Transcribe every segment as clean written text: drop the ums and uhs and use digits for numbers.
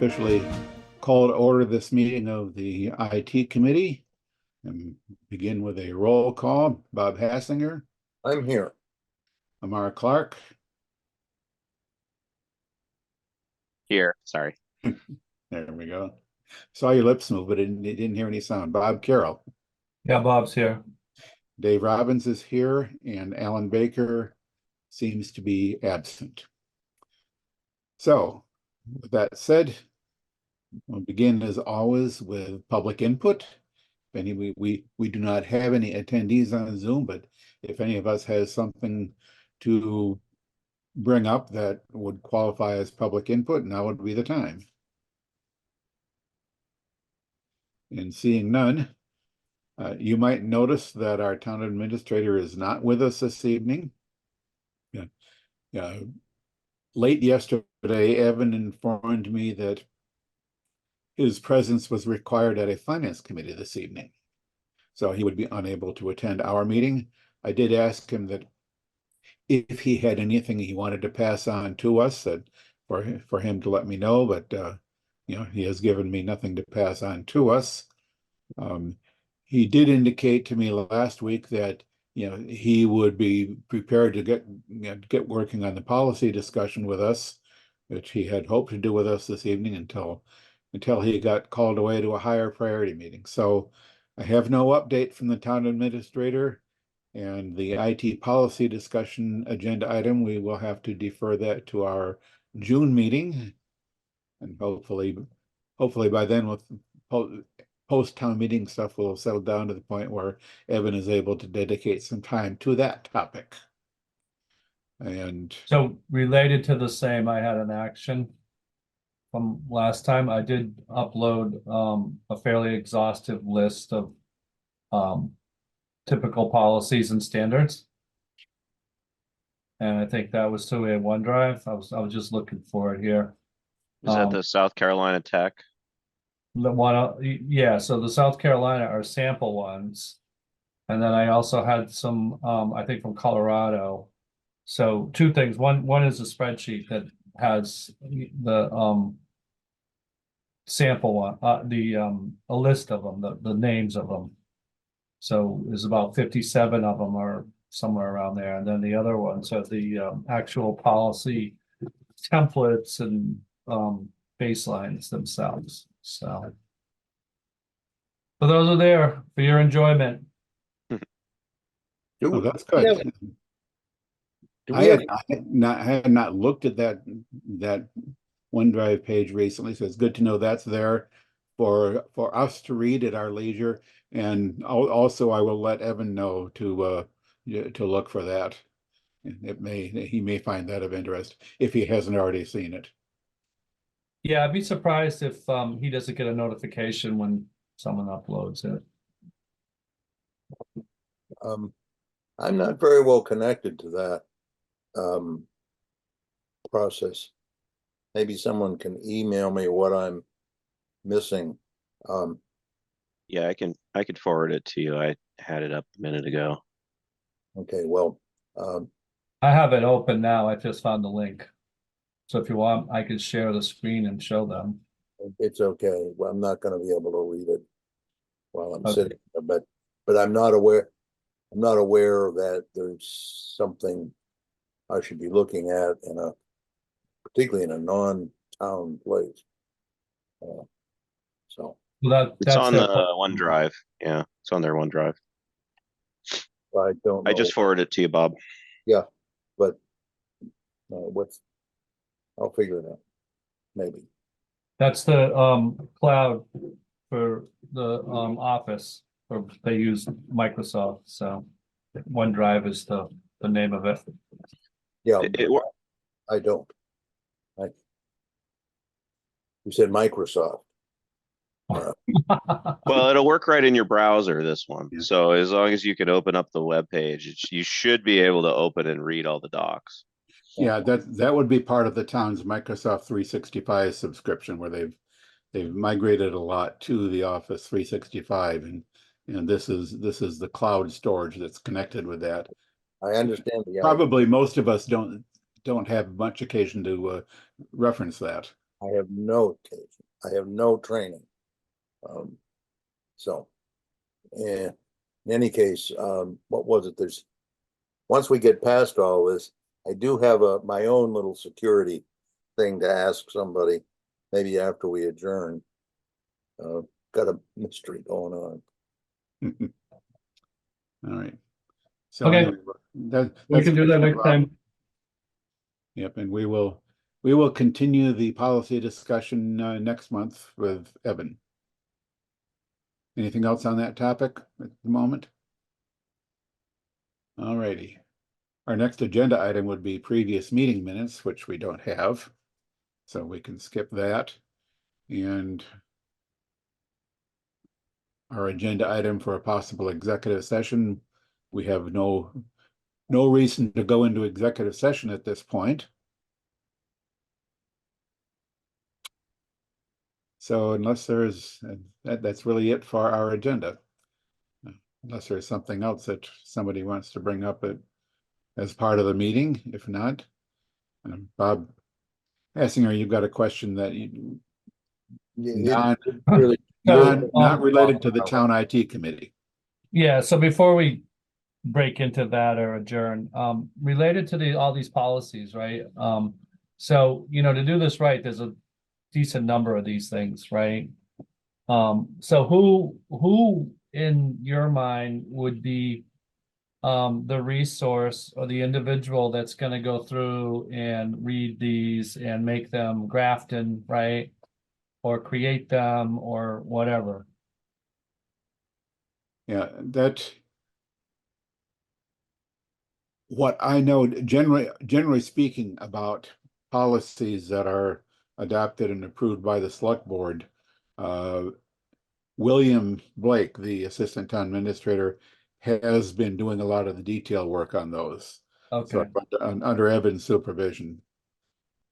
officially call to order this meeting of the IT Committee and begin with a roll call. Bob Hassinger. I'm here. Amara Clark. Here, sorry. There we go. Saw your lips move, but didn't hear any sound. Bob Carroll. Yeah, Bob's here. Dave Robbins is here, and Alan Baker seems to be absent. So, with that said, we'll begin as always with public input. We do not have any attendees on Zoom, but if any of us has something to bring up that would qualify as public input, now would be the time. And seeing none, you might notice that our town administrator is not with us this evening. Late yesterday, Evan informed me that his presence was required at a finance committee this evening, so he would be unable to attend our meeting. I did ask him that if he had anything he wanted to pass on to us, that for him to let me know, but he has given me nothing to pass on to us. He did indicate to me last week that he would be prepared to get working on the policy discussion with us, which he had hoped to do with us this evening until he got called away to a higher priority meeting. So I have no update from the town administrator, and the IT policy discussion agenda item, we will have to defer that to our June meeting. And hopefully by then with post-town meeting stuff will settle down to the point where Evan is able to dedicate some time to that topic. And so related to the same, I had an action from last time. I did upload a fairly exhaustive list of typical policies and standards. And I think that was to a OneDrive. I was just looking for it here. Is that the South Carolina Tech? Yeah, so the South Carolina are sample ones. And then I also had some I think from Colorado. So two things. One is a spreadsheet that has the sample one, a list of them, the names of them. So there's about 57 of them or somewhere around there. And then the other ones are the actual policy templates and baselines themselves. So those are there for your enjoyment. oh, that's good. I had not looked at that OneDrive page recently, so it's good to know that's there for us to read at our leisure. And also, I will let Evan know to look for that. He may find that of interest if he hasn't already seen it. Yeah, I'd be surprised if he doesn't get a notification when someone uploads it. I'm not very well connected to that process. Maybe someone can email me what I'm missing. Yeah, I could forward it to you. I had it up a minute ago. Okay, well, I have it open now. I just found the link. So if you want, I could share the screen and show them. it's okay. Well, I'm not going to be able to read it while I'm sitting there, but I'm not aware that there's something I should be looking at particularly in a non-town place. So It's on the OneDrive. Yeah, it's on their OneDrive. I don't know. I just forwarded it to you, Bob. Yeah, but I'll figure it out. Maybe. That's the cloud for the office, or they use Microsoft. So OneDrive is the name of it. Yeah, I don't. You said Microsoft. Well, it'll work right in your browser, this one. Yeah. So as long as you can open up the web page, you should be able to open and read all the docs. Yeah, that would be part of the town's Microsoft 365 subscription, where they've migrated a lot to the Office 365, and this is the cloud storage that's connected with that. I understand. Probably most of us don't have much occasion to reference that. I have no occasion, I have no training. So, in any case, what was it? Once we get past all this, I do have my own little security thing to ask somebody, maybe after we adjourn. Got a mystery going on. All right. So Okay. anyway, We can do that next time. Yep, and we will continue the policy discussion next month with Evan. Anything else on that topic at the moment? All righty. Our next agenda item would be previous meeting minutes, which we don't have. So we can skip that. And our agenda item for a possible executive session, we have no reason to go into executive session at this point. So unless there's, that's really it for our agenda. Unless there's something else that somebody wants to bring up as part of the meeting. If not, Bob Hassinger, you've got a question that you not related to the town IT committee. Yeah, so before we break into that or adjourn, related to all these policies, right? So, to do this right, there's a decent number of these things, right? So who in your mind would be the resource or the individual that's going to go through and read these and make them Grafton, right? Or create them or whatever? Yeah, what I know generally speaking about policies that are adopted and approved by the select board, William Blake, the assistant town administrator, has been doing a lot of the detail work on those. Okay. So under Evan's supervision.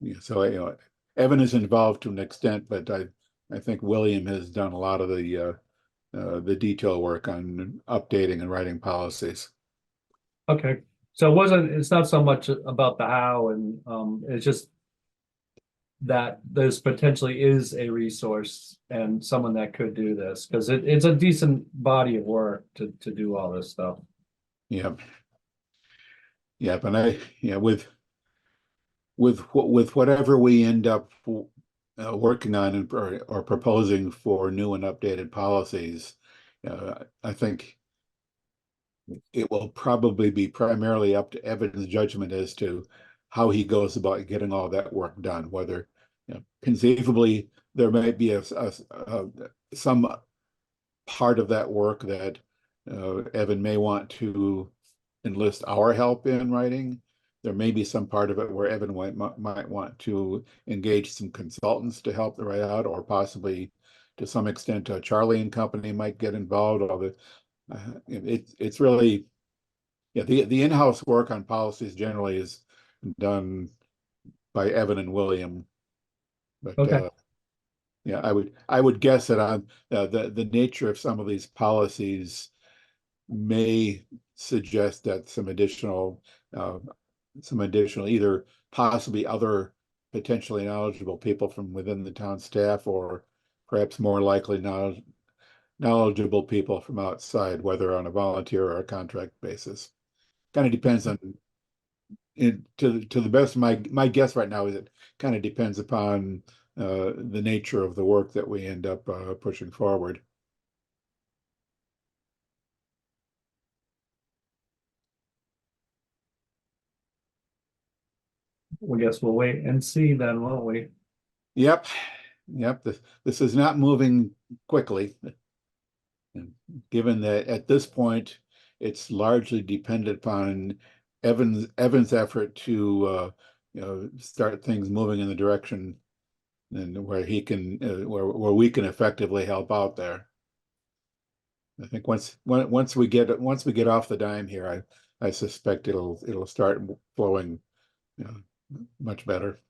Yeah, so Evan is involved to an extent, but I think William has done a lot of the detail work on updating and writing policies. Okay. So it's not so much about the how and it's just that there's potentially is a resource and someone that could do this because it's a decent body of work to do all this stuff. Yep. Yep. And with whatever we end up working on or proposing for new and updated policies, I think it will probably be primarily up to Evan's judgment as to how he goes about getting all that work done. Whether conceivably there might be some part of that work that Evan may want to enlist our help in writing. There may be some part of it where Evan might want to engage some consultants to help the write out, or possibly to some extent Charlie and company might get involved. Although it's really, the in-house work on policies generally is done by Evan and William. But Okay. yeah, I would guess that on the nature of some of these policies may suggest that some additional either possibly other potentially knowledgeable people from within the town staff, or perhaps more likely knowledgeable people from outside, whether on a volunteer or a contract basis. Kind of depends on to the best of my guess right now is it kind of depends upon the nature of the work that we end up pushing forward. I guess we'll wait and see then, won't we? Yep. This is not moving quickly. And given that at this point, it's largely dependent upon Evan's effort to start things moving in the direction and where he can where we can effectively help out there. I think once we get off the dime here, I suspect it'll start flowing much better.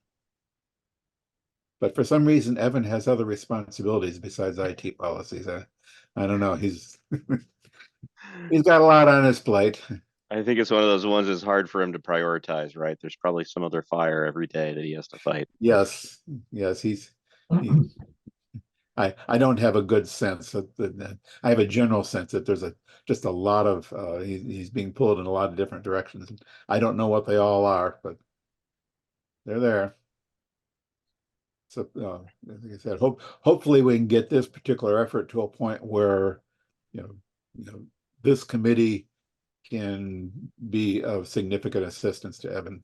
But for some reason, Evan has other responsibilities besides IT policies. I don't know. He's got a lot on his plate. I think it's one of those ones that's hard for him to prioritize, right? There's probably some other fire every day that he has to fight. Yes, I don't have a good sense of I have a general sense that there's just a lot of, he's being pulled in a lot of different directions. I don't know what they all are, but they're there. So, like I said, hopefully we can get this particular effort to a point where, you know, this committee can be of significant assistance to Evan.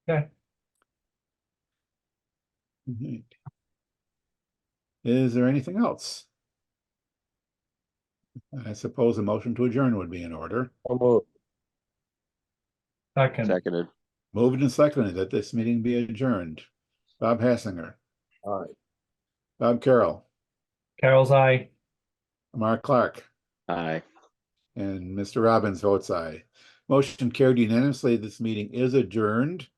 Okay. Mhm. Is there anything else? I suppose a motion to adjourn would be in order. Second, Seconded. Moved and seconded that this meeting be adjourned. Bob Hassinger, All right. Bob Carroll, Carol's eye. Mark Clark, Aye. and Mr. Robbins votes aye. Motion carried unanimously. This meeting is adjourned.